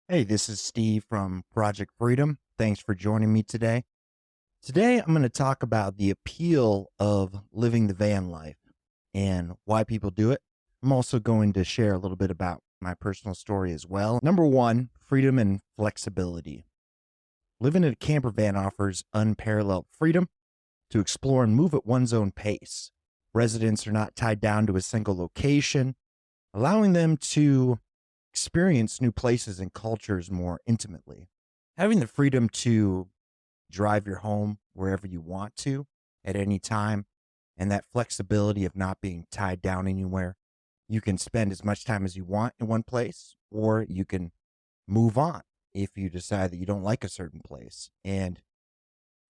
Hey, this is Steve from Project Freedom. Thanks for joining me today. Today, I'm going to talk about the appeal of living the van life and why people do it. I'm also going to share a little bit about my personal story as well. Number one, freedom and flexibility. Living in a camper van offers unparalleled freedom to explore and move at one's own pace. Residents are not tied down to a single location, allowing them to experience new places and cultures more intimately. Having the freedom to drive your home wherever you want to at any time, and that flexibility of not being tied down anywhere. You can spend as much time as you want in one place, or you can move on if you decide that you don't like a certain place. And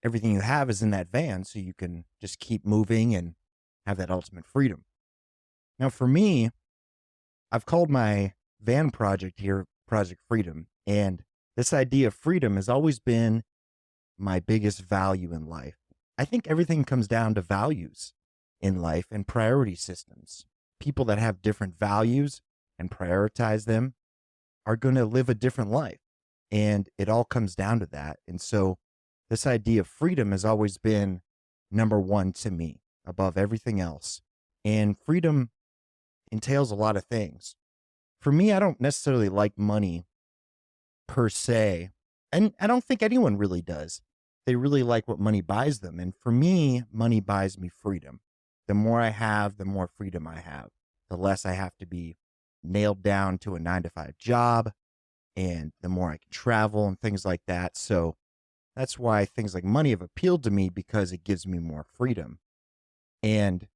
everything you have is in that van, so you can just keep moving and have that ultimate freedom. Now, for me, I've called my van project here Project Freedom. And this idea of freedom has always been my biggest value in life. I think everything comes down to values in life and priority systems. People that have different values and prioritize them are going to live a different life. And it all comes down to that. And so, this idea of freedom has always been number one to me above everything else. And freedom entails a lot of things. For me, I don't necessarily like money per se. And I don't think anyone really does. They really like what money buys them. And for me, money buys me freedom. The more I have, the more freedom I have. The less I have to be nailed down to a 9 to 5 job, and the more I can travel and things like that. So that's why things like money have appealed to me, because it gives me more freedom. And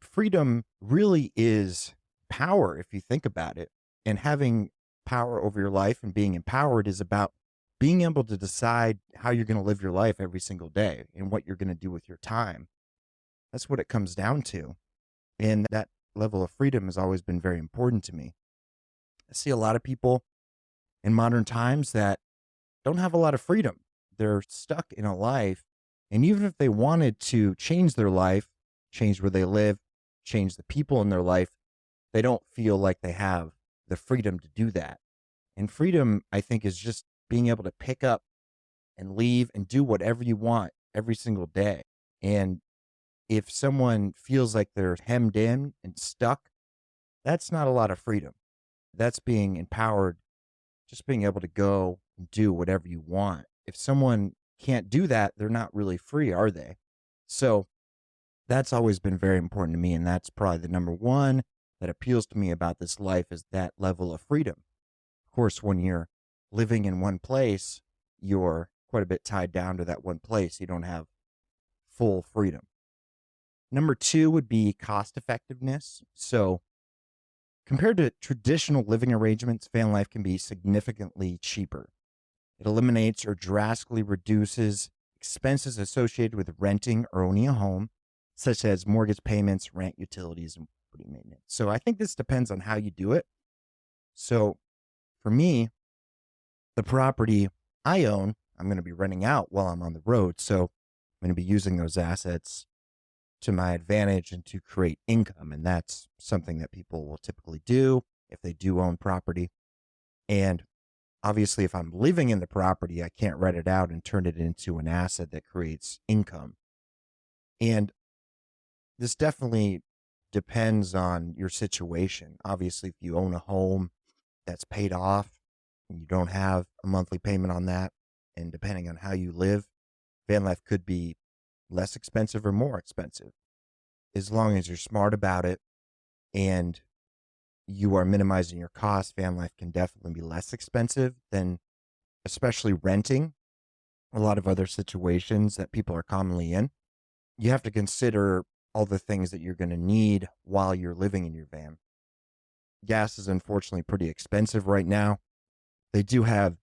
freedom really is power if you think about it. And having power over your life and being empowered is about being able to decide how you're going to live your life every single day and what you're going to do with your time. That's what it comes down to. And that level of freedom has always been very important to me. I see a lot of people in modern times that don't have a lot of freedom. They're stuck in a life. And even if they wanted to change their life, change where they live, change the people in their life, they don't feel like they have the freedom to do that. And freedom, I think, is just being able to pick up and leave and do whatever you want every single day. And if someone feels like they're hemmed in and stuck, that's not a lot of freedom. That's being empowered, just being able to go and do whatever you want. If someone can't do that, they're not really free, are they? So that's always been very important to me. And that's probably the number one that appeals to me about this life, is that level of freedom. Of course, when you're living in one place, you're quite a bit tied down to that one place. You don't have full freedom. Number two would be cost effectiveness. So, compared to traditional living arrangements, van life can be significantly cheaper. It eliminates or drastically reduces expenses associated with renting or owning a home, such as mortgage payments, rent, utilities, and property maintenance. So I think this depends on how you do it. So for me, the property I own, I'm going to be renting out while I'm on the road. So I'm going to be using those assets to my advantage and to create income. And that's something that people will typically do if they do own property. And obviously, if I'm living in the property, I can't rent it out and turn it into an asset that creates income. And this definitely depends on your situation. Obviously, if you own a home that's paid off and you don't have a monthly payment on that, and depending on how you live, van life could be less expensive or more expensive. As long as you're smart about it and you are minimizing your costs, van life can definitely be less expensive than, especially renting. A lot of other situations that people are commonly in, you have to consider all the things that you're going to need while you're living in your van. Gas is unfortunately pretty expensive right now. They do have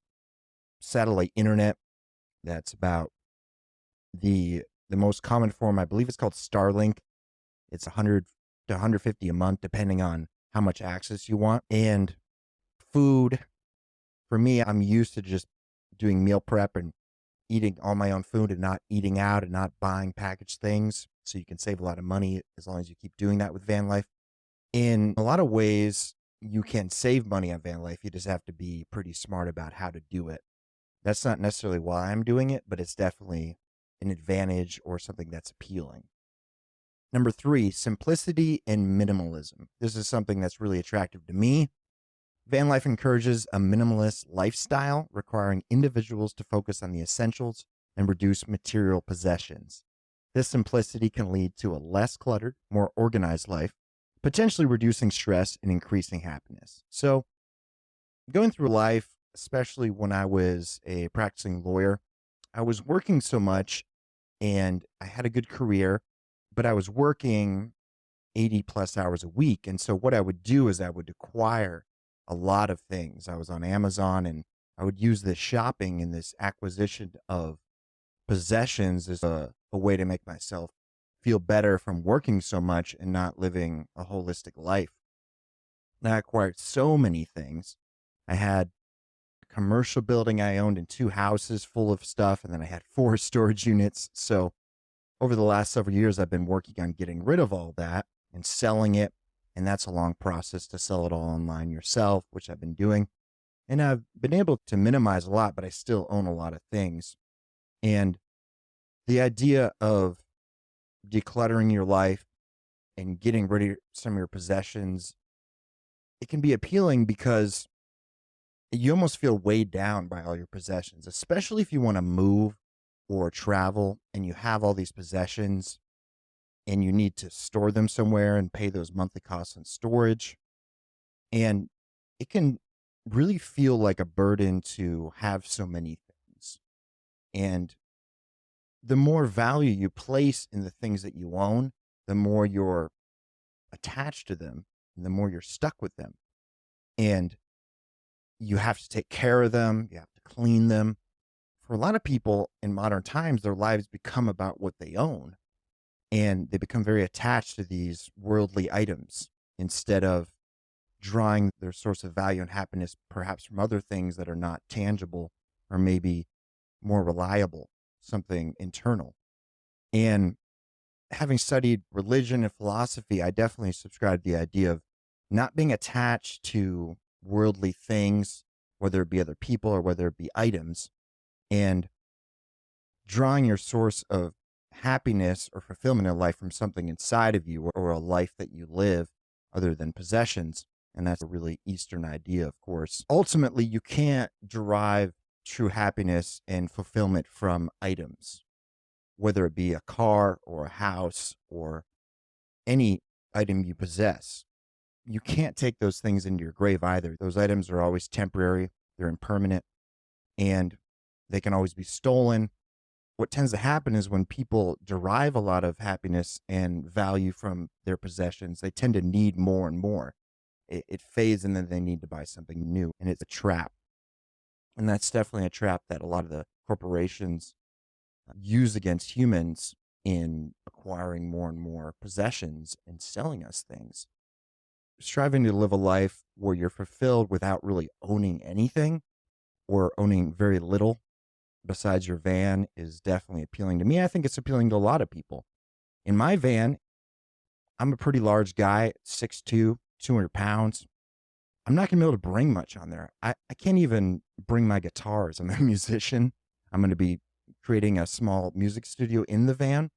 satellite internet. That's about the most common form. I believe it's called Starlink. It's 100 to 150 a month, depending on how much access you want. And food, for me, I'm used to just doing meal prep and eating all my own food and not eating out and not buying packaged things. So you can save a lot of money as long as you keep doing that with van life. In a lot of ways, you can save money on van life. You just have to be pretty smart about how to do it. That's not necessarily why I'm doing it, but it's definitely an advantage or something that's appealing. Number three, simplicity and minimalism. This is something that's really attractive to me. Van life encourages a minimalist lifestyle, requiring individuals to focus on the essentials and reduce material possessions. This simplicity can lead to a less cluttered, more organized life, potentially reducing stress and increasing happiness. So, going through life, especially when I was a practicing lawyer, I was working so much and I had a good career, but I was working 80 plus hours a week. And so what I would do is I would acquire a lot of things. I was on Amazon and I would use this shopping and this acquisition of possessions as a way to make myself feel better from working so much and not living a holistic life. And I acquired so many things. I had a commercial building I owned and two houses full of stuff, and then I had four storage units. So over the last several years, I've been working on getting rid of all that and selling it. And that's a long process to sell it all online yourself, which I've been doing. And I've been able to minimize a lot, but I still own a lot of things. And the idea of decluttering your life and getting rid of some of your possessions, it can be appealing because you almost feel weighed down by all your possessions, especially if you want to move or travel and you have all these possessions and you need to store them somewhere and pay those monthly costs on storage. And it can really feel like a burden to have so many things. And the more value you place in the things that you own, the more you're attached to them and the more you're stuck with them. And you have to take care of them, you have to clean them. For a lot of people in modern times, their lives become about what they own. And they become very attached to these worldly items instead of drawing their source of value and happiness perhaps from other things that are not tangible or maybe more reliable, something internal. And having studied religion and philosophy, I definitely subscribe to the idea of not being attached to worldly things, whether it be other people or whether it be items, and drawing your source of happiness or fulfillment in life from something inside of you or a life that you live other than possessions. And that's a really Eastern idea, of course. Ultimately, you can't derive true happiness and fulfillment from items, whether it be a car or a house or any item you possess. You can't take those things into your grave either. Those items are always temporary, they're impermanent, and they can always be stolen. What tends to happen is when people derive a lot of happiness and value from their possessions, they tend to need more and more. It fades and then they need to buy something new, and it's a trap. And that's definitely a trap that a lot of the corporations use against humans in acquiring more and more possessions and selling us things. Striving to live a life where you're fulfilled without really owning anything or owning very little besides your van is definitely appealing to me. I think it's appealing to a lot of people. In my van, I'm a pretty large guy, 6'2", 200 pounds. I'm not going to be able to bring much on there. I can't even bring my guitars. I'm a musician. I'm going to be creating a small music studio in the van.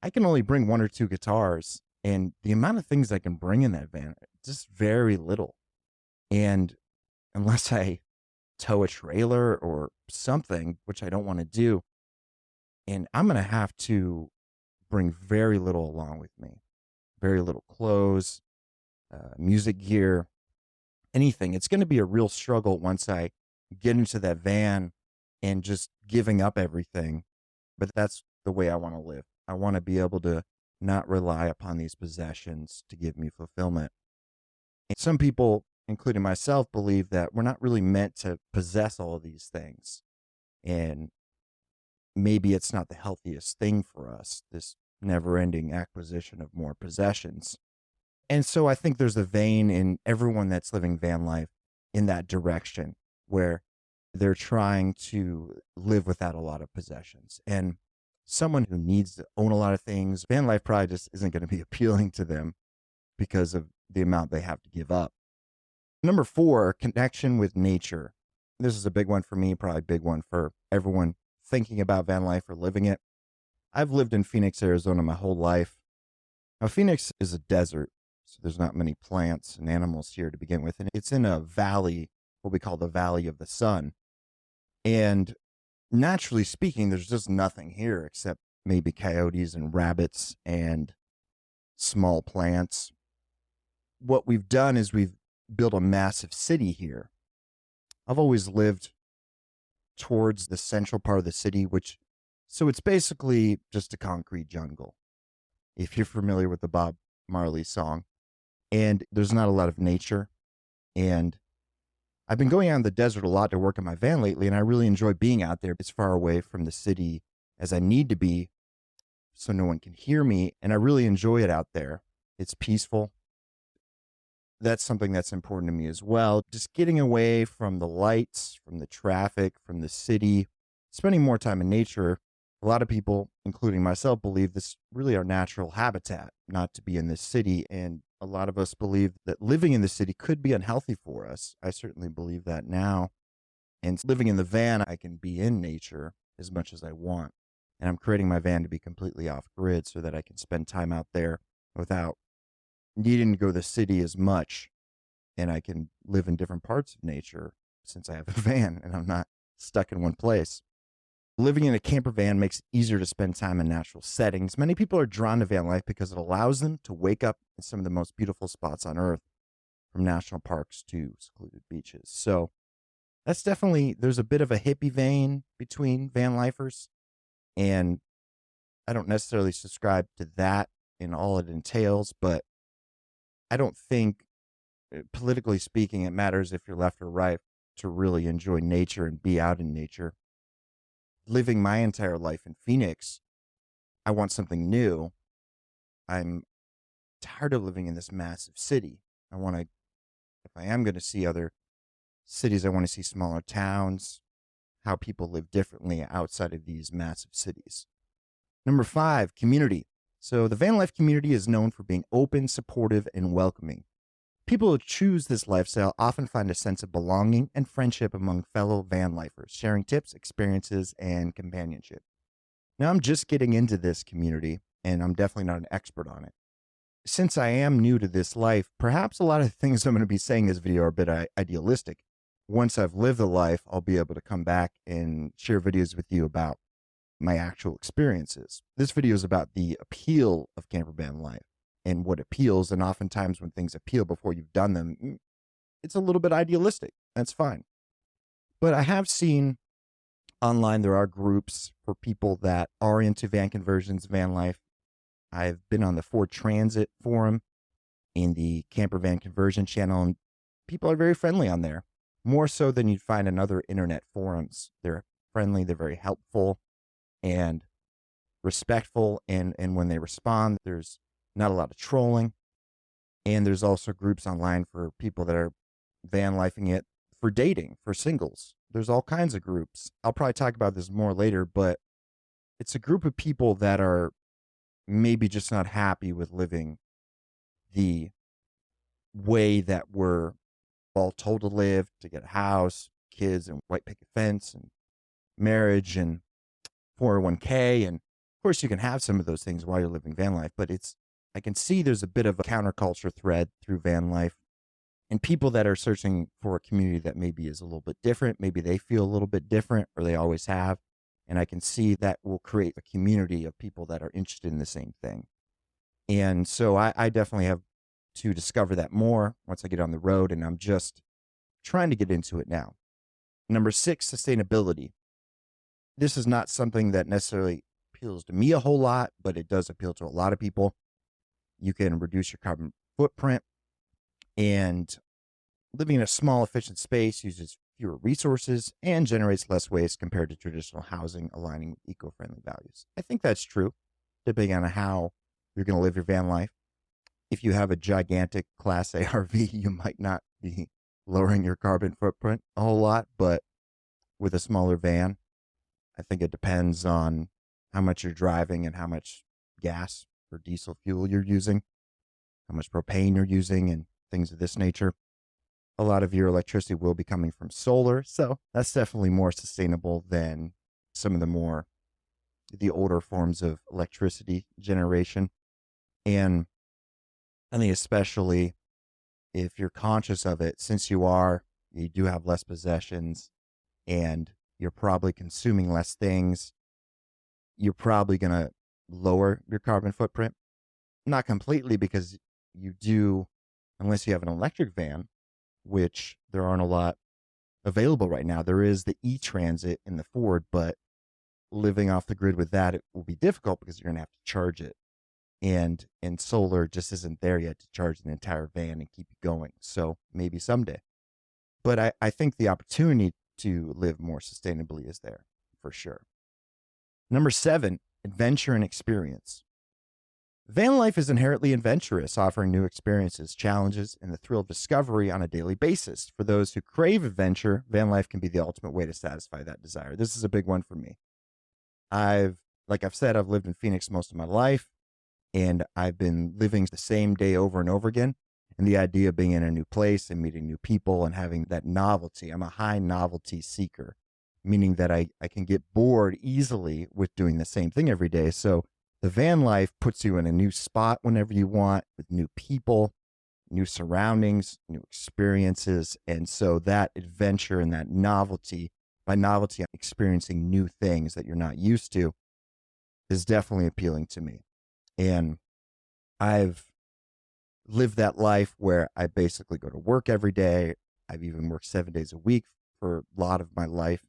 I can only bring one or two guitars, and the amount of things I can bring in that van, just very little. And unless I tow a trailer or something, which I don't want to do, and I'm going to have to bring very little along with me, very little clothes, music gear, anything. It's going to be a real struggle once I get into that van and just giving up everything. But that's the way I want to live. I want to be able to not rely upon these possessions to give me fulfillment. And some people, including myself, believe that we're not really meant to possess all of these things. And maybe it's not the healthiest thing for us, this never-ending acquisition of more possessions. And so I think there's a vein in everyone that's living van life in that direction where they're trying to live without a lot of possessions. And someone who needs to own a lot of things, van life probably just isn't going to be appealing to them because of the amount they have to give up. Number 4, connection with nature. This is a big one for me, probably a big one for everyone thinking about van life or living it. I've lived in Phoenix, Arizona my whole life. Now, Phoenix is a desert, so there's not many plants and animals here to begin with. And it's in a valley, what we call the Valley of the Sun. And naturally speaking, there's just nothing here except maybe coyotes and rabbits and small plants. What we've done is we've built a massive city here. I've always lived towards the central part of the city, so it's basically just a concrete jungle, if you're familiar with the Bob Marley song. And there's not a lot of nature. And I've been going out in the desert a lot to work in my van lately, and I really enjoy being out there as far away from the city as I need to be so no one can hear me. And I really enjoy it out there. It's peaceful. That's something that's important to me as well. Just getting away from the lights, from the traffic, from the city, spending more time in nature. A lot of people, including myself, believe this really our natural habitat, not to be in this city. And a lot of us believe that living in the city could be unhealthy for us. I certainly believe that now. And living in the van, I can be in nature as much as I want. And I'm creating my van to be completely off grid so that I can spend time out there without needing to go to the city as much. And I can live in different parts of nature since I have a van and I'm not stuck in one place. Living in a camper van makes it easier to spend time in natural settings. Many people are drawn to van life because it allows them to wake up in some of the most beautiful spots on earth, from national parks to secluded beaches. So that's definitely, there's a bit of a hippie vein between van lifers. And I don't necessarily subscribe to that in all it entails, but I don't think, politically speaking, it matters if you're left or right to really enjoy nature and be out in nature. Living my entire life in Phoenix, I want something new. I'm tired of living in this massive city. If I am going to see other cities, I want to see smaller towns, how people live differently outside of these massive cities. Number 5, community. So the van life community is known for being open, supportive, and welcoming. People who choose this lifestyle often find a sense of belonging and friendship among fellow van lifers, sharing tips, experiences, and companionship. Now, I'm just getting into this community, and I'm definitely not an expert on it. Since I am new to this life, perhaps a lot of the things I'm going to be saying in this video are a bit idealistic. Once I've lived the life, I'll be able to come back and share videos with you about my actual experiences. This video is about the appeal of camper van life and what appeals. And oftentimes when things appeal before you've done them, it's a little bit idealistic. That's fine. But I have seen online, there are groups for people that are into van conversions, van life. I've been on the Ford Transit forum in the camper van conversion channel, and people are very friendly on there, more so than you'd find in other internet forums. They're friendly, they're very helpful and respectful. And when they respond, there's not a lot of trolling. And there's also groups online for people that are van lifing it for dating, for singles. There's all kinds of groups. I'll probably talk about this more later, but it's a group of people that are maybe just not happy with living the way that we're all told to live, to get a house, kids, and white picket fence, and marriage, and 401k. And of course, you can have some of those things while you're living van life, but I can see there's a bit of a counterculture thread through van life, and people that are searching for a community that maybe is a little bit different. Maybe they feel a little bit different, or they always have. And I can see that will create a community of people that are interested in the same thing. And so I definitely have to discover that more once I get on the road, and I'm just trying to get into it now. Number 6, sustainability. This is not something that necessarily appeals to me a whole lot, but it does appeal to a lot of people. You can reduce your carbon footprint, and living in a small, efficient space uses fewer resources and generates less waste compared to traditional housing, aligning with eco-friendly values. I think that's true, depending on how you're going to live your van life. If you have a gigantic Class A RV, you might not be lowering your carbon footprint a whole lot, but with a smaller van, I think it depends on how much you're driving and how much gas or diesel fuel you're using, how much propane you're using, and things of this nature. A lot of your electricity will be coming from solar. So that's definitely more sustainable than some of the older forms of electricity generation. And I think especially if you're conscious of it, since you do have less possessions and you're probably consuming less things, you're probably going to lower your carbon footprint. Not completely, because you do, unless you have an electric van, which there aren't a lot available right now. There is the e-transit in the Ford, but living off the grid with that, it will be difficult because you're going to have to charge it. And solar just isn't there yet to charge an entire van and keep it going. So maybe someday. But I think the opportunity to live more sustainably is there for sure. Number 7, adventure and experience. Van life is inherently adventurous, offering new experiences, challenges, and the thrill of discovery on a daily basis. For those who crave adventure, van life can be the ultimate way to satisfy that desire. This is a big one for me. Like I've said, I've lived in Phoenix most of my life, and I've been living the same day over and over again. And the idea of being in a new place and meeting new people and having that novelty. I'm a high novelty seeker, meaning that I can get bored easily with doing the same thing every day. So the van life puts you in a new spot whenever you want, with new people, new surroundings, new experiences. And so that adventure and that novelty, by novelty, I'm experiencing new things that you're not used to, is definitely appealing to me. And I've lived that life where I basically go to work every day. I've even worked 7 days a week for a lot of my life,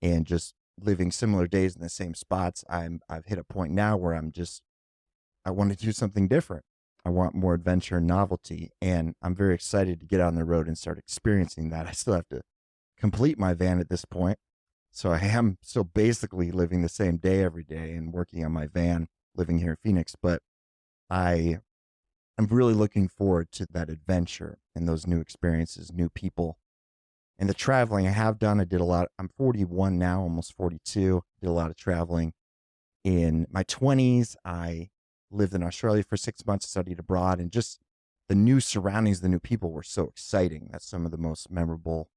and just living similar days in the same spots. I've hit a point now where I want to do something different. I want more adventure and novelty, and I'm very excited to get on the road and start experiencing that. I still have to complete my van at this point. So I am still basically living the same day every day and working on my van, living here in Phoenix, but I'm really looking forward to that adventure and those new experiences, new people, and the traveling I have done. I did a lot. I'm 41 now, almost 42. Did a lot of traveling. In my 20s, I lived in Australia for 6 months, studied abroad, and just the new surroundings, the new people were so exciting. That's some of the most memorable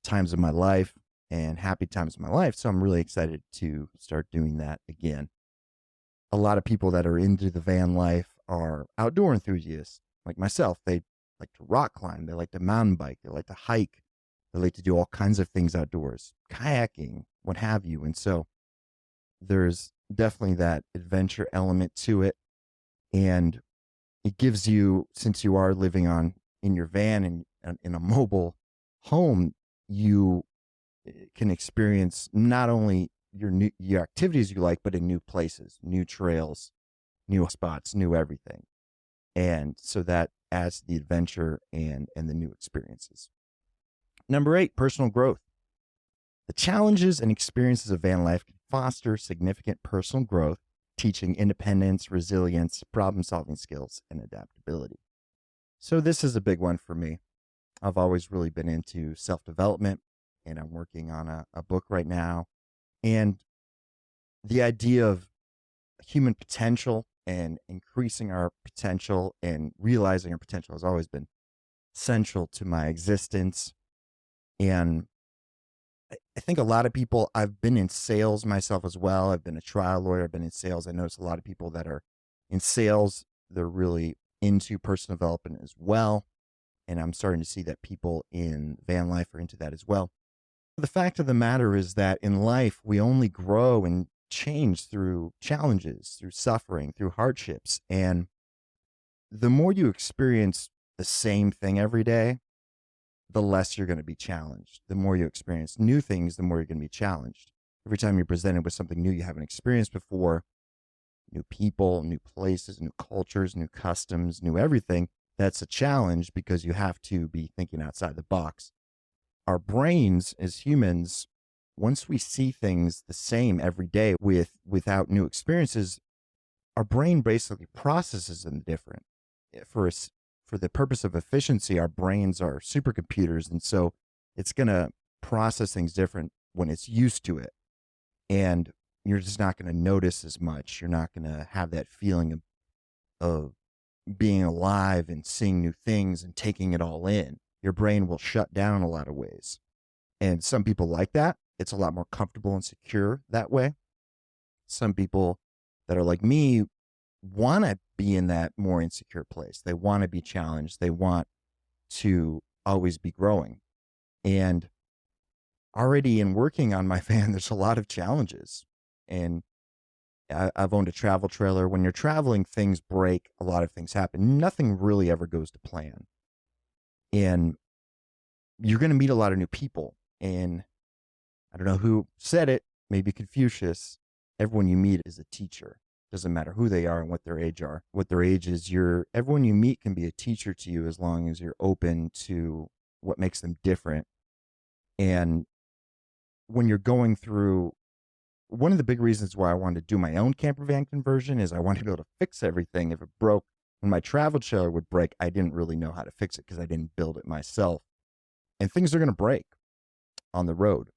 times of my life and happy times of my life. So I'm really excited to start doing that again. A lot of people that are into the van life are outdoor enthusiasts like myself. They like to rock climb. They like to mountain bike. They like to hike. They like to do all kinds of things outdoors, kayaking, what have you. And so there's definitely that adventure element to it. And it gives you, since you are living in your van and in a mobile home, you can experience not only your activities you like, but in new places, new trails, new spots, new everything. And so that adds to the adventure and the new experiences. Number 8, personal growth. The challenges and experiences of van life can foster significant personal growth, teaching independence, resilience, problem-solving skills, and adaptability. So this is a big one for me. I've always really been into self-development, and I'm working on a book right now. And the idea of human potential and increasing our potential and realizing our potential has always been central to my existence. And I think a lot of people, I've been in sales myself as well. I've been a trial lawyer. I've been in sales. I notice a lot of people that are in sales, they're really into personal development as well. And I'm starting to see that people in van life are into that as well. The fact of the matter is that in life, we only grow and change through challenges, through suffering, through hardships. And the more you experience the same thing every day, the less you're going to be challenged. The more you experience new things, the more you're going to be challenged. Every time you're presented with something new you haven't experienced before, new people, new places, new cultures, new customs, new everything, that's a challenge because you have to be thinking outside the box. Our brains as humans, once we see things the same every day without new experiences, our brain basically processes them different. For the purpose of efficiency, our brains are supercomputers, and so it's going to process things different when it's used to it. And you're just not going to notice as much. You're not going to have that feeling of being alive and seeing new things and taking it all in, your brain will shut down a lot of ways. And some people like that. It's a lot more comfortable and secure that way. Some people that are like me want to be in that more insecure place. They want to be challenged. They want to always be growing. And already in working on my van, there's a lot of challenges. And I've owned a travel trailer. When you're traveling, things break. A lot of things happen. Nothing really ever goes to plan. And you're going to meet a lot of new people. And I don't know who said it, maybe Confucius. Everyone you meet is a teacher. Doesn't matter who they are and what their age are. What their age is, everyone you meet can be a teacher to you as long as you're open to what makes them different. And when you're going through, one of the big reasons why I wanted to do my own camper van conversion is I wanted to be able to fix everything. If it broke, when my travel trailer would break, I didn't really know how to fix it because I didn't build it myself. And things are going to break on the road.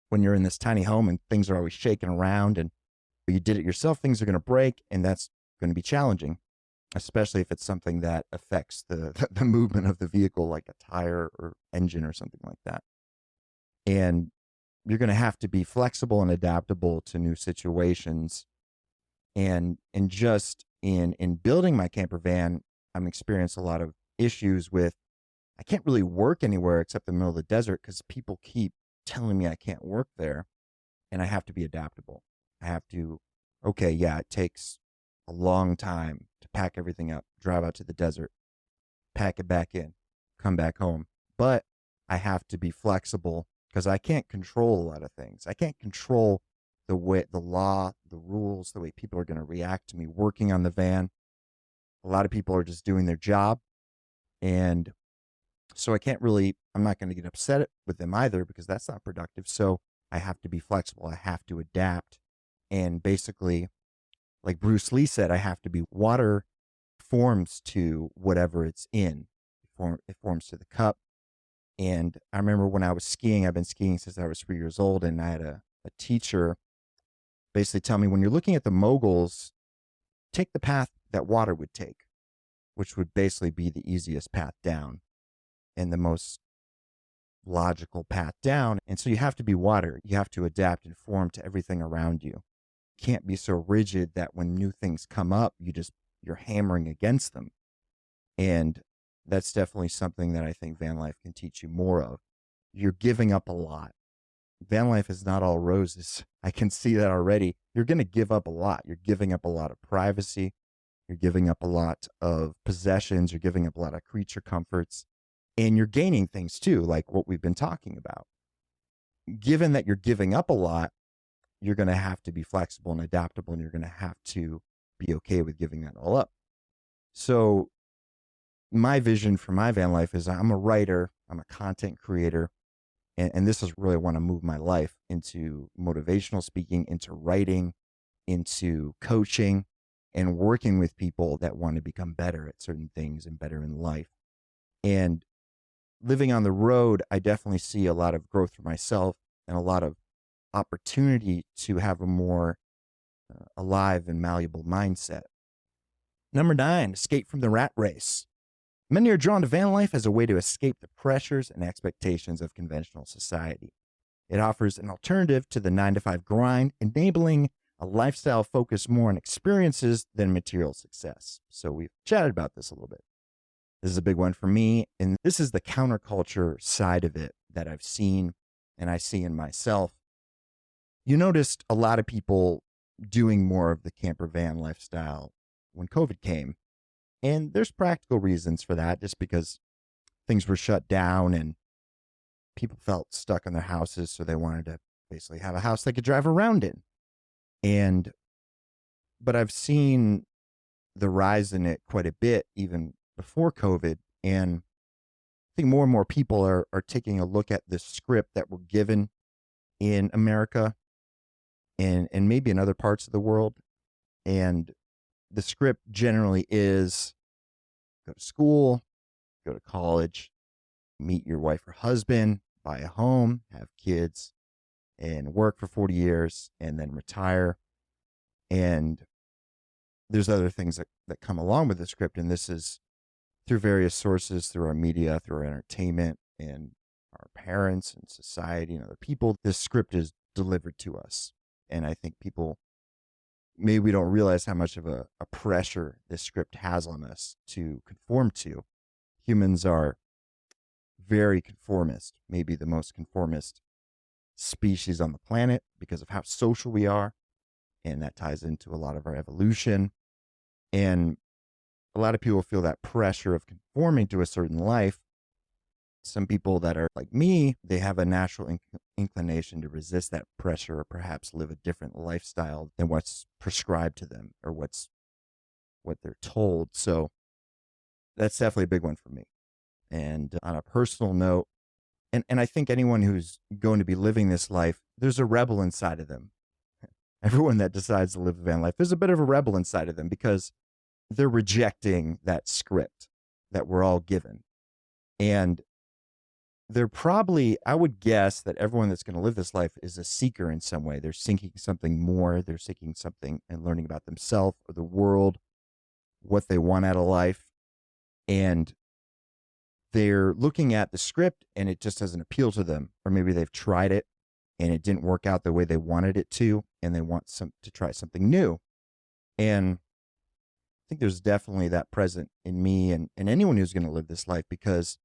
When you're in this tiny home and things are always shaking around and you did it yourself, things are going to break, and that's going to be challenging, especially if it's something that affects the movement of the vehicle, like a tire or engine or something like that. And you're going to have to be flexible and adaptable to new situations. And just in building my camper van, I'm experiencing a lot of issues with, I can't really work anywhere except in the middle of the desert because people keep telling me I can't work there, and I have to be adaptable. I have to, okay, yeah, it takes a long time to pack everything up, drive out to the desert, pack it back in, come back home. But I have to be flexible because I can't control a lot of things. I can't control the way, the law, the rules, the way people are going to react to me working on the van. A lot of people are just doing their job. And so I'm not going to get upset with them either because that's not productive. So I have to be flexible. I have to adapt. And basically, like Bruce Lee said, I have to be water forms to whatever it's in. It forms to the cup. And I remember when I was skiing, I've been skiing since I was 3 years old, and I had a teacher basically tell me, when you're looking at the moguls, take the path that water would take, which would basically be the easiest path down and the most logical path down. And so you have to be water. You have to adapt and form to everything around you. You can't be so rigid that when new things come up, you're hammering against them. And that's definitely something that I think van life can teach you more of. You're giving up a lot. Van life is not all roses. I can see that already. You're going to give up a lot. You're giving up a lot of privacy. You're giving up a lot of possessions. You're giving up a lot of creature comforts. And you're gaining things too, like what we've been talking about. Given that you're giving up a lot, you're going to have to be flexible and adaptable, and you're going to have to be okay with giving that all up. So my vision for my van life is I'm a writer, I'm a content creator, and this is really, I want to move my life into motivational speaking, into writing, into coaching, and working with people that want to become better at certain things and better in life. And living on the road, I definitely see a lot of growth for myself and a lot of opportunity to have a more alive and malleable mindset. Number 9, escape from the rat race. Many are drawn to van life as a way to escape the pressures and expectations of conventional society. It offers an alternative to the 9-to-5 grind, enabling a lifestyle focused more on experiences than material success. So we've chatted about this a little bit. This is a big one for me, and this is the counterculture side of it that I've seen and I see in myself. You noticed a lot of people doing more of the camper van lifestyle when COVID came. And there's practical reasons for that, just because things were shut down and people felt stuck in their houses. So they wanted to basically have a house they could drive around in. But I've seen the rise in it quite a bit, even before COVID. And I think more and more people are taking a look at this script that we're given in America and maybe in other parts of the world. And the script generally is go to school, go to college, meet your wife or husband, buy a home, have kids, and work for 40 years and then retire. And there's other things that come along with the script. And this is through various sources, through our media, through our entertainment, and our parents and society and other people. This script is delivered to us. And I think people, maybe we don't realize how much of a pressure this script has on us to conform to. Humans are very conformist, maybe the most conformist species on the planet because of how social we are. And that ties into a lot of our evolution. And a lot of people feel that pressure of conforming to a certain life. Some people that are like me, they have a natural inclination to resist that pressure or perhaps live a different lifestyle than what's prescribed to them or what they're told. So that's definitely a big one for me. And on a personal note, and I think anyone who's going to be living this life, there's a rebel inside of them. Everyone that decides to live a van life, there's a bit of a rebel inside of them because they're rejecting that script that we're all given. And they're probably, I would guess that everyone that's going to live this life is a seeker in some way. They're seeking something more. They're seeking something and learning about themselves or the world, what they want out of life. And they're looking at the script and it just doesn't appeal to them. Or maybe they've tried it and it didn't work out the way they wanted it to. And they want to try something new. And I think there's definitely that present in me and anyone who's going to live this life because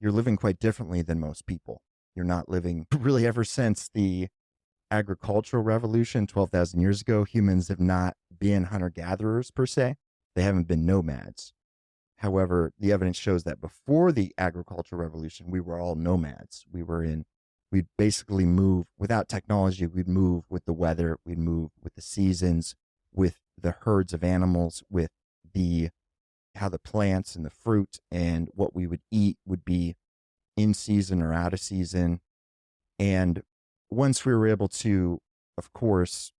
you're living quite differently than most people. You're not living really ever since the agricultural revolution 12,000 years ago. Humans have not been hunter-gatherers per se. They haven't been nomads. However, the evidence shows that before the agricultural revolution, we were all nomads. We'd basically move without technology. We'd move with the weather. We'd move with the seasons, with the herds of animals, with how the plants and the fruit and what we would eat would be in season or out of season. And once we were able to, of course,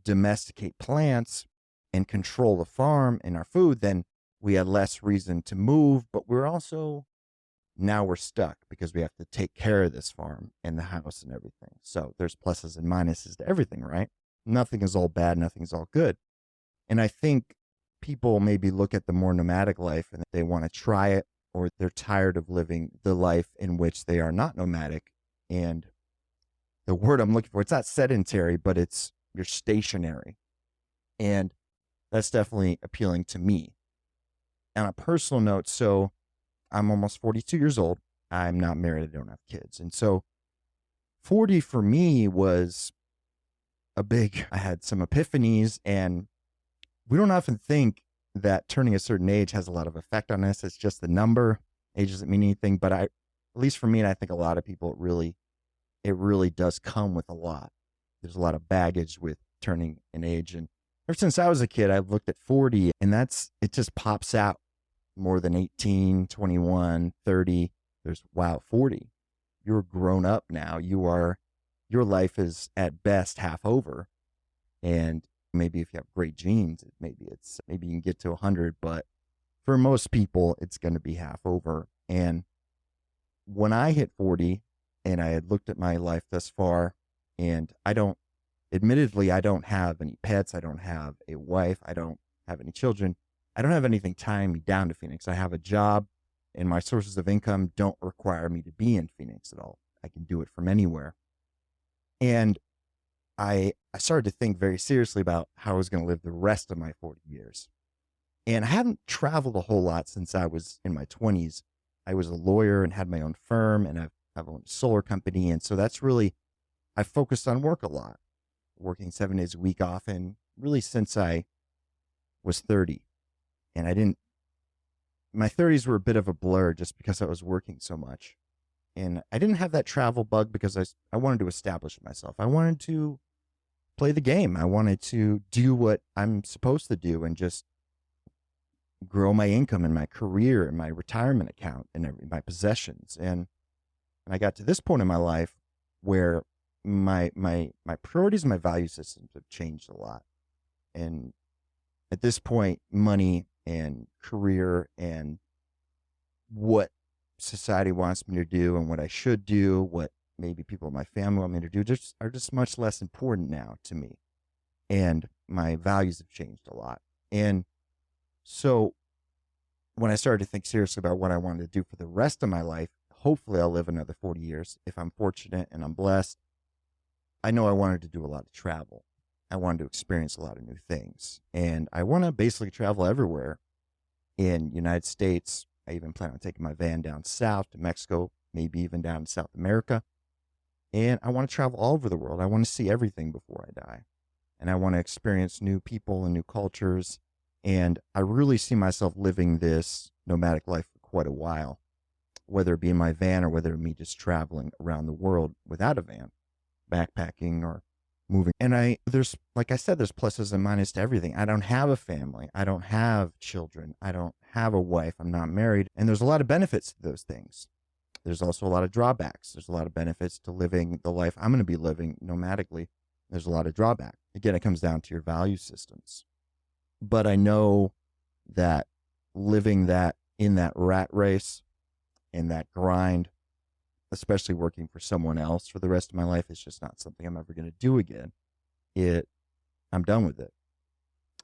domesticate plants and control the farm and our food, then we had less reason to move, but now we're stuck because we have to take care of this farm and the house and everything. So there's pluses and minuses to everything, right? Nothing is all bad. Nothing is all good. And I think people maybe look at the more nomadic life and they want to try it, or they're tired of living the life in which they are not nomadic. And the word I'm looking for, it's not sedentary, but you're stationary. And that's definitely appealing to me. On a personal note, so I'm almost 42 years old. I'm not married. I don't have kids. And so 40 for me was I had some epiphanies, and we don't often think that turning a certain age has a lot of effect on us. It's just the number. Age doesn't mean anything, but at least for me, and I think a lot of people, it really does come with a lot. There's a lot of baggage with turning an age. And ever since I was a kid, I've looked at 40 and it just pops out more than 18, 21, 30. 40. You're grown up now. Your life is at best half over. And maybe if you have great genes, maybe you can get to 100, but for most people, it's going to be half over. And when I hit 40 and I had looked at my life thus far, and admittedly, I don't have any pets. I don't have a wife. I don't have any children. I don't have anything tying me down to Phoenix. I have a job and my sources of income don't require me to be in Phoenix at all. I can do it from anywhere. And I started to think very seriously about how I was going to live the rest of my 40 years. And I haven't traveled a whole lot since I was in my 20s. I was a lawyer and had my own firm, and I've owned a solar company. And so I focused on work a lot, working 7 days a week often, really since I was 30. And my 30s were a bit of a blur just because I was working so much. And I didn't have that travel bug because I wanted to establish myself. I wanted to play the game. I wanted to do what I'm supposed to do and just grow my income and my career and my retirement account and my possessions. And I got to this point in my life where my priorities and my value systems have changed a lot. And at this point, money and career and what society wants me to do and what I should do, what maybe people in my family want me to do, are just much less important now to me. And my values have changed a lot. And so when I started to think seriously about what I wanted to do for the rest of my life, hopefully I'll live another 40 years. If I'm fortunate and I'm blessed, I know I wanted to do a lot of travel. I wanted to experience a lot of new things. And I want to basically travel everywhere in United States. I even plan on taking my van down south to Mexico, maybe even down to South America. And I want to travel all over the world. I want to see everything before I die. And I want to experience new people and new cultures. And I really see myself living this nomadic life for quite a while, whether it be in my van or whether it be me just traveling around the world without a van, backpacking or moving. And like I said, there's pluses and minuses to everything. I don't have a family. I don't have children. I don't have a wife. I'm not married. And there's a lot of benefits to those things. There's also a lot of drawbacks. There's a lot of benefits to living the life I'm going to be living nomadically. There's a lot of drawback. Again, it comes down to your value systems. But I know that living that in that rat race, in that grind, especially working for someone else for the rest of my life, is just not something I'm ever going to do again. I'm done with it.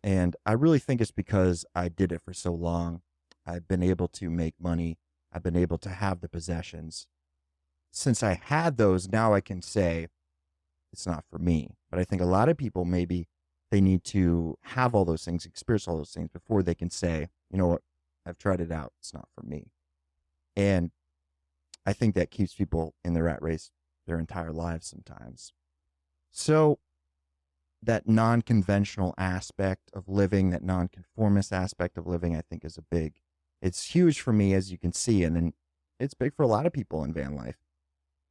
And I really think it's because I did it for so long. I've been able to make money. I've been able to have the possessions. Since I had those, now I can say it's not for me. But I think a lot of people, maybe they need to have all those things, experience all those things before they can say, you know what, I've tried it out. It's not for me. And I think that keeps people in the rat race their entire lives sometimes. So that non-conventional aspect of living, that non-conformist aspect of living, I think it's huge for me, as you can see. And then it's big for a lot of people in van life.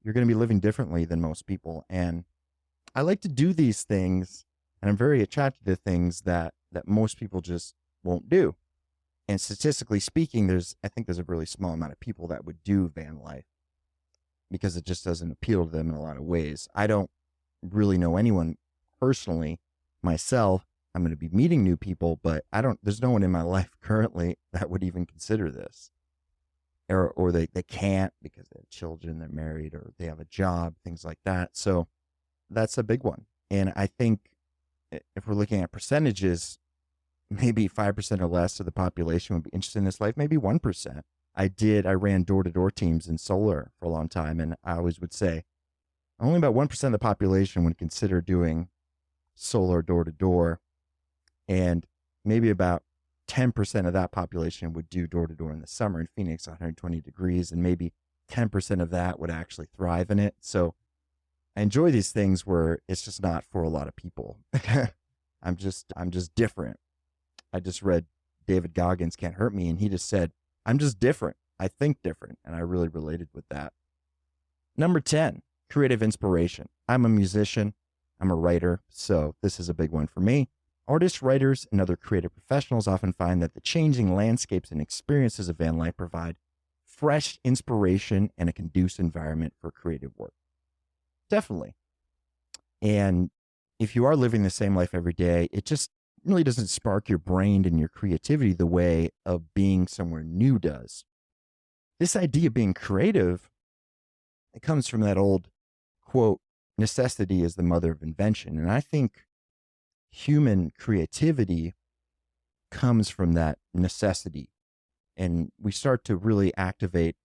You're going to be living differently than most people. And I like to do these things, and I'm very attracted to things that most people just won't do. And statistically speaking, I think there's a really small amount of people that would do van life because it just doesn't appeal to them in a lot of ways. I don't really know anyone personally myself. I'm going to be meeting new people, but there's no one in my life currently that would even consider this. Or they can't because they have children, they're married, or they have a job, things like that. So that's a big one. And I think if we're looking at percentages, maybe 5% or less of the population would be interested in this life, maybe 1%. I ran door-to-door teams in solar for a long time, and I always would say only about 1% of the population would consider doing solar door-to-door, and maybe about 10% of that population would do door-to-door in the summer in Phoenix, 120 degrees, and maybe 10% of that would actually thrive in it. So I enjoy these things where it's just not for a lot of people. I'm just different. I just read David Goggins' Can't Hurt Me, and he just said, I'm just different. I think different. And I really related with that. Number 10, creative inspiration. I'm a musician. I'm a writer. So this is a big one for me. Artists, writers, and other creative professionals often find that the changing landscapes and experiences of van life provide fresh inspiration and a conducive environment for creative work. Definitely. And if you are living the same life every day, it just really doesn't spark your brain and your creativity the way of being somewhere new does. This idea of being creative, it comes from that old quote, necessity is the mother of invention. And I think human creativity comes from that necessity. And we start to really activate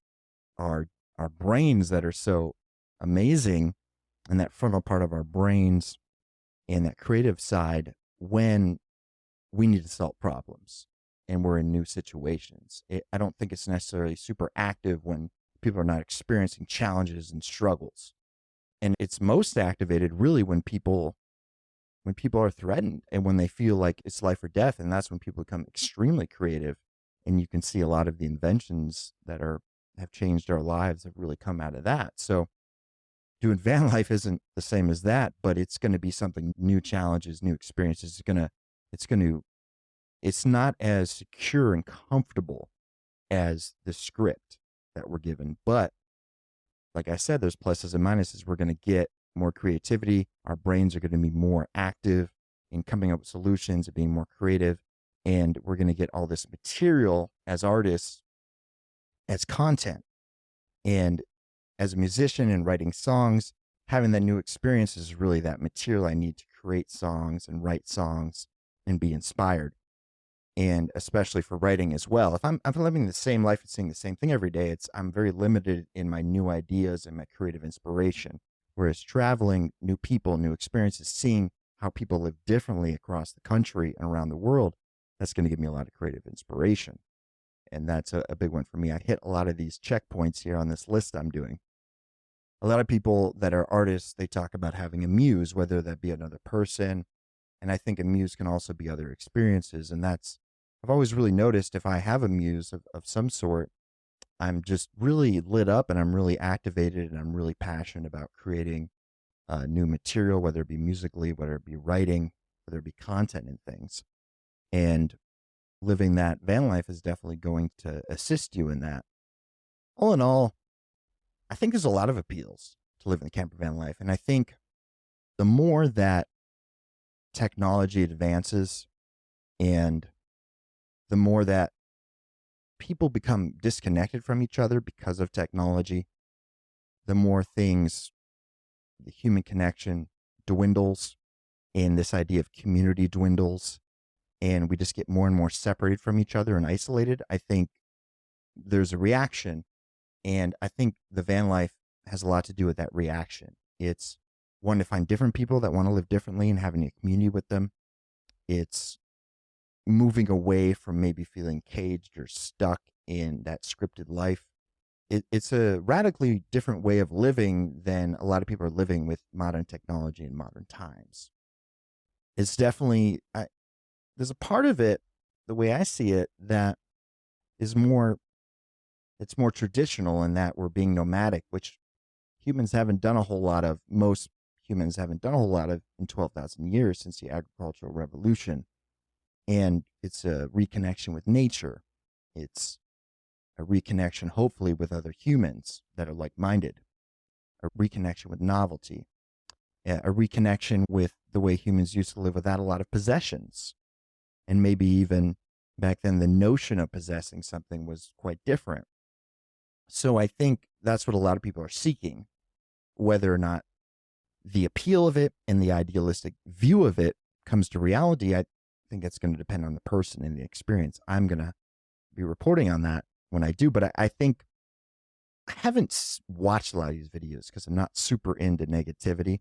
our brains that are so amazing, and that frontal part of our brains and that creative side when we need to solve problems and we're in new situations. I don't think it's necessarily super active when people are not experiencing challenges and struggles. And it's most activated really when people are threatened and when they feel like it's life or death. And that's when people become extremely creative. And you can see a lot of the inventions that have changed our lives have really come out of that. So doing van life isn't the same as that, but it's going to be something, new challenges, new experiences. It's not as secure and comfortable as the script that we're given. But like I said, there's pluses and minuses. We're going to get more creativity. Our brains are going to be more active in coming up with solutions and being more creative. And we're going to get all this material as artists, as content. And as a musician and writing songs, having that new experience is really that material I need to create songs and write songs and be inspired. and especially for writing as well. If I'm living the same life and seeing the same thing every day, I'm very limited in my new ideas and my creative inspiration. Whereas traveling, new people, new experiences, seeing how people live differently across the country and around the world, that's going to give me a lot of creative inspiration. And that's a big one for me. I hit a lot of these checkpoints here on this list I'm doing. A lot of people that are artists, they talk about having a muse, whether that be another person. And I think a muse can also be other experiences. And I've always really noticed if I have a muse of some sort, I'm just really lit up and I'm really activated and I'm really passionate about creating new material, whether it be musically, whether it be writing, whether it be content and things. And living that van life is definitely going to assist you in that. All in all, I think there's a lot of appeals to living the camper van life. And I think the more that technology advances and the more that people become disconnected from each other because of technology, the more things, the human connection dwindles and this idea of community dwindles and we just get more and more separated from each other and isolated. I think there's a reaction. And I think the van life has a lot to do with that reaction. It's one to find different people that want to live differently and having a community with them. It's moving away from maybe feeling caged or stuck in that scripted life. It's a radically different way of living than a lot of people are living with modern technology in modern times. It's definitely, there's a part of it, the way I see it, that is it's more traditional in that we're being nomadic, which most humans haven't done a whole lot of in 12,000 years since the agricultural revolution. And it's a reconnection with nature. It's a reconnection, hopefully, with other humans that are like-minded, a reconnection with novelty, a reconnection with the way humans used to live without a lot of possessions. And maybe even back then, the notion of possessing something was quite different. So I think that's what a lot of people are seeking, whether or not the appeal of it and the idealistic view of it comes to reality. I think it's going to depend on the person and the experience. I'm going to be reporting on that when I do, but I think I haven't watched a lot of these videos because I'm not super into negativity,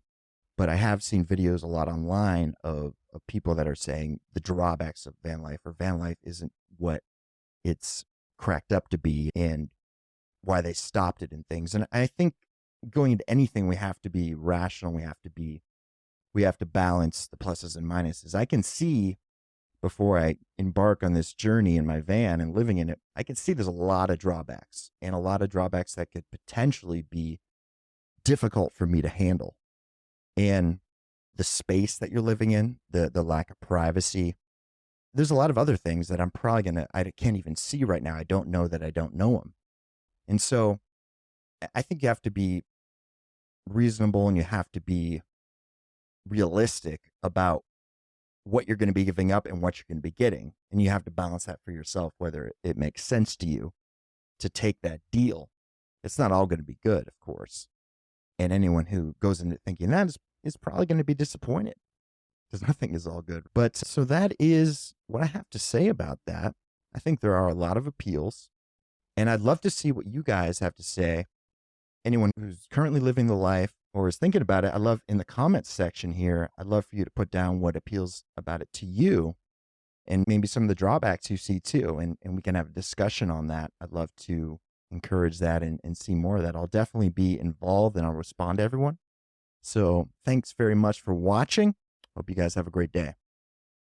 but I have seen videos a lot online of people that are saying the drawbacks of van life, or van life isn't what it's cracked up to be, and why they stopped it and things. And I think going into anything, we have to be rational. We have to balance the pluses and minuses. I can see, before I embark on this journey in my van and living in it, I can see there's a lot of drawbacks, and a lot of drawbacks that could potentially be difficult for me to handle. And the space that you're living in, the lack of privacy, there's a lot of other things that I can't even see right now. I don't know that I don't know them. And so I think you have to be reasonable and you have to be realistic about what you're going to be giving up and what you're going to be getting. And you have to balance that for yourself, whether it makes sense to you to take that deal. It's not all going to be good, of course. And anyone who goes into thinking that is probably going to be disappointed, because nothing is all good. But so that is what I have to say about that. I think there are a lot of appeals, and I'd love to see what you guys have to say. Anyone who's currently living the life or is thinking about it, I love in the comments section here, I'd love for you to put down what appeals about it to you and maybe some of the drawbacks you see too. And we can have a discussion on that. I'd love to encourage that and see more of that. I'll definitely be involved and I'll respond to everyone. So thanks very much for watching. Hope you guys have a great day.